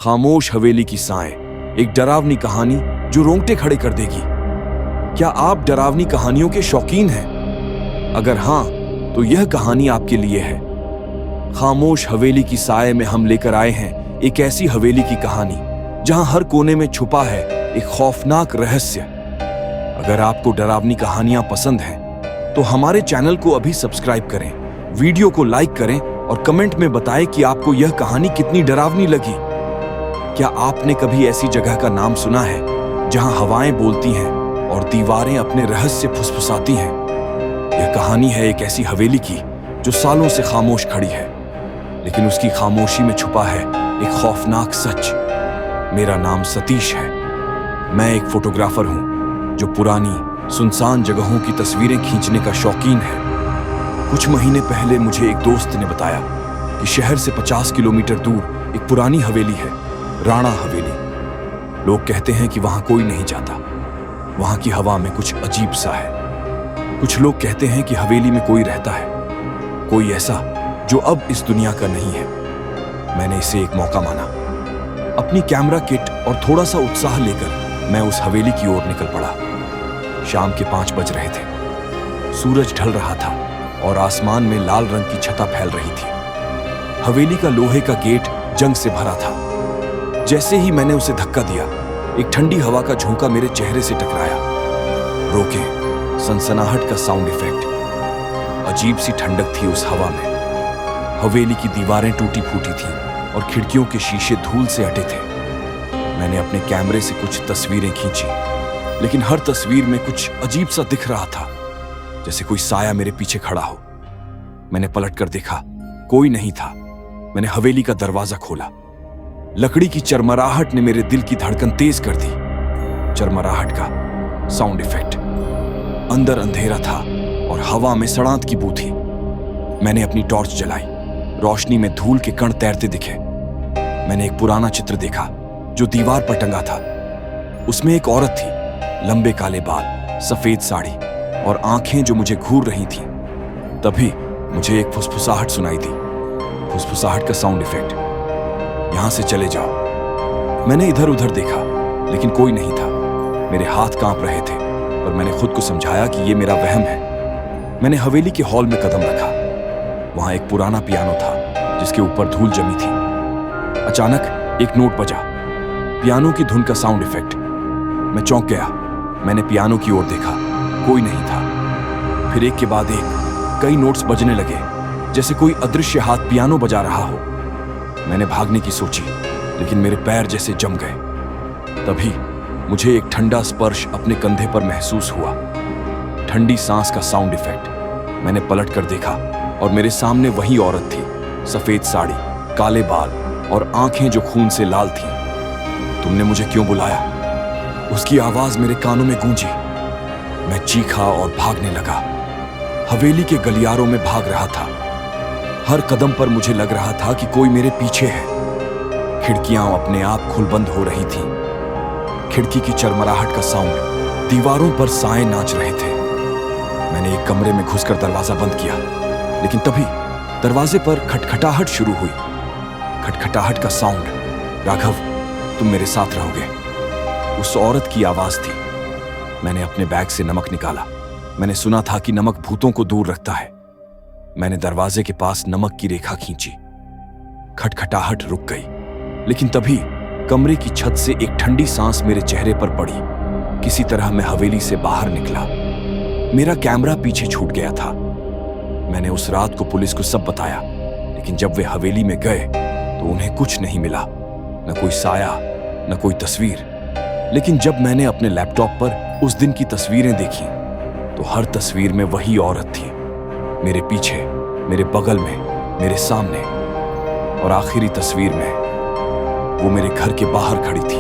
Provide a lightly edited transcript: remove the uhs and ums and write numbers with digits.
खामोश हवेली की साएं, एक डरावनी कहानी जो रोंगटे खड़े कर देगी। क्या आप डरावनी कहानियों के शौकीन हैं? अगर हां, तो यह कहानी आपके लिए है। खामोश हवेली की साए में हम लेकर आए हैं एक ऐसी हवेली की कहानी जहां हर कोने में छुपा है एक खौफनाक रहस्य। अगर आपको डरावनी कहानियां पसंद हैं, तो हमारे चैनल को अभी सब्सक्राइब करें, वीडियो को लाइक करें और कमेंट में बताएं कि आपको यह कहानी कितनी डरावनी लगी। क्या आपने कभी ऐसी जगह का नाम सुना है जहां हवाएं बोलती हैं और दीवारें अपने रहस्य फुसफुसाती हैं? यह कहानी है एक ऐसी हवेली की जो सालों से खामोश खड़ी है, लेकिन उसकी खामोशी में छुपा है एक खौफनाक सच। मेरा नाम सतीश है। मैं एक फोटोग्राफर हूं जो पुरानी सुनसान जगहों की तस्वीरें खींचने का शौकीन है। कुछ महीने पहले मुझे एक दोस्त ने बताया कि शहर से 50 किलोमीटर दूर एक पुरानी हवेली है, राणा हवेली। लोग कहते हैं कि वहां कोई नहीं जाता, वहां की हवा में कुछ अजीब सा है। कुछ लोग कहते हैं कि हवेली में कोई रहता है, कोई ऐसा जो अब इस दुनिया का नहीं है। मैंने इसे एक मौका माना। अपनी कैमरा किट और थोड़ा सा उत्साह लेकर मैं उस हवेली की ओर निकल पड़ा। शाम के 5 बज रहे थे, सूरज ढल रहा था और आसमान में लाल रंग की छता फैल रही थी। हवेली का लोहे का गेट जंग से भरा था। जैसे ही मैंने उसे धक्का दिया, एक ठंडी हवा का झोंका मेरे चेहरे से टकराया। रोके, सनसनाहट का साउंड इफेक्ट। अजीब सी ठंडक थी उस हवा में। हवेली की दीवारें टूटी फूटी थीं और खिड़कियों के शीशे धूल से अटे थे। मैंने अपने कैमरे से कुछ तस्वीरें खींची, लेकिन हर तस्वीर में कुछ अजीब सा दिख रहा था, जैसे कोई साया मेरे पीछे खड़ा हो। मैंने पलट कर देखा, कोई नहीं था। मैंने हवेली का दरवाजा खोला। लकड़ी की चरमराहट ने मेरे दिल की धड़कन तेज कर दी। चरमराहट का साउंड इफेक्ट। अंदर अंधेरा था और हवा में सड़ांत की बू थी। मैंने अपनी टॉर्च जलाई। रोशनी में धूल के कण तैरते दिखे। मैंने एक पुराना चित्र देखा जो दीवार पर टंगा था। उसमें एक औरत थी, लंबे काले बाल, सफेद साड़ी और आंखें जो मुझे घूर रही थीं। तभी मुझे एक फुसफुसाहट सुनाई दी। फुसफुसाहट का साउंड इफेक्ट। यहां से चले जाओ। मैंने इधर उधर देखा, लेकिन कोई नहीं था। मेरे हाथ कांप रहे थे, पर मैंने खुद को समझाया कि यह मेरा वहम है। मैंने हवेली के हॉल में कदम रखा। वहां एक पुराना पियानो था जिसके ऊपर धूल जमी थी। अचानक एक नोट बजा, पियानो की धुन का साउंड इफेक्ट। मैं चौंक गया। मैंने पियानो की ओर देखा, कोई नहीं था। फिर एक के बाद एक कई नोट्स बजने लगे, जैसे कोई अदृश्य हाथ पियानो बजा रहा हो। मैंने भागने की सोची, लेकिन मेरे पैर जैसे जम गए। तभी मुझे एक ठंडा स्पर्श अपने कंधे पर महसूस हुआ। ठंडी सांस का साउंड इफेक्ट। मैंने पलट कर देखा और मेरे सामने वही औरत थी, सफेद साड़ी, काले बाल और आंखें जो खून से लाल थीं। तुमने मुझे क्यों बुलाया? उसकी आवाज मेरे कानों में गूंजी। मैं चीखा और भागने लगा। हवेली के गलियारों में भाग रहा था। हर कदम पर मुझे लग रहा था कि कोई मेरे पीछे है। खिड़कियां अपने आप खुल बंद हो रही थीं। खिड़की की चरमराहट का साउंड। दीवारों पर साए नाच रहे थे। मैंने एक कमरे में घुसकर दरवाजा बंद किया, लेकिन तभी दरवाजे पर खटखटाहट शुरू हुई। खटखटाहट का साउंड। राघव, तुम मेरे साथ रहोगे? उस औरत की आवाज थी। मैंने अपने बैग से नमक निकाला। मैंने सुना था कि नमक भूतों को दूर रखता है। मैंने दरवाजे के पास नमक की रेखा खींची। खटखटाहट रुक गई, लेकिन तभी कमरे की छत से एक ठंडी सांस मेरे चेहरे पर पड़ी। किसी तरह मैं हवेली से बाहर निकला। मेरा कैमरा पीछे छूट गया था। मैंने उस रात को पुलिस को सब बताया, लेकिन जब वे हवेली में गए तो उन्हें कुछ नहीं मिला। न कोई साया, न कोई तस्वीर। लेकिन जब मैंने अपने लैपटॉप पर उस दिन की तस्वीरें देखी, तो हर तस्वीर में वही औरत थी, मेरे पीछे, मेरे बगल में, मेरे सामने। और आखिरी तस्वीर में वो मेरे घर के बाहर खड़ी थी।